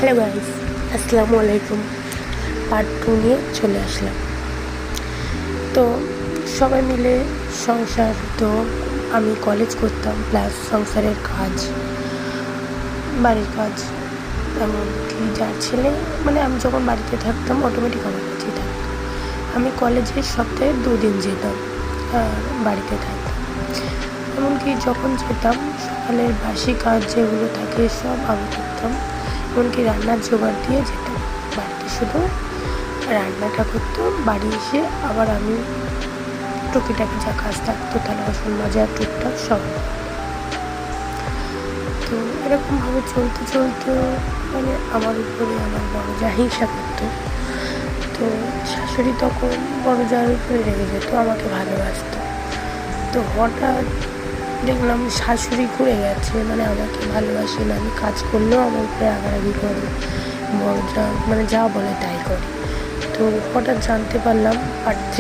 Hello guys, আসসালামু আলাইকুম। Part 2 নিয়ে চলে আসলাম। তো সবাই মিলে সংসার, তো আমি কলেজ করতাম প্লাস সংসারের কাজ, বাড়ির কাজ, এমনকি যার ছেলে আমি যখন বাড়িতে থাকতাম অটোমেটিক আমার কাছেই থাকতাম। আমি কলেজে সপ্তাহে 2 দিন যেতাম আর বাড়িতে থাকতাম। এমনকি যখন যেতাম সকালের বাসি কাজ যেগুলো থাকে সব আমি করতাম, এমনকি রান্নার জোগাড় দিয়ে যেতাম। বাড়িতে শুধু রান্নাটা করতাম, বাড়ি এসে আবার আমি টুকিটাকি যা কাজ থাকতো, থালা বাসন মাজা, টুকটাক সব। তো এরকমভাবে চলতে চলতে আমার উপরে আমার বড় যা হিংসা করতো। তো শাশুড়ি তখন বড় যার উপরে রেগে যেত, আমাকে ভালোবাসতো। তো হঠাৎ দেখলাম শাশুড়ি ঘুরে গেছে, আমাকে ভালোবাসে না, আমি কাজ করলেও আমার উপরে রাগারাগি করে, বড় যা যা বলে তাই করে। তো হঠাৎ জানতে পারলাম পার্ট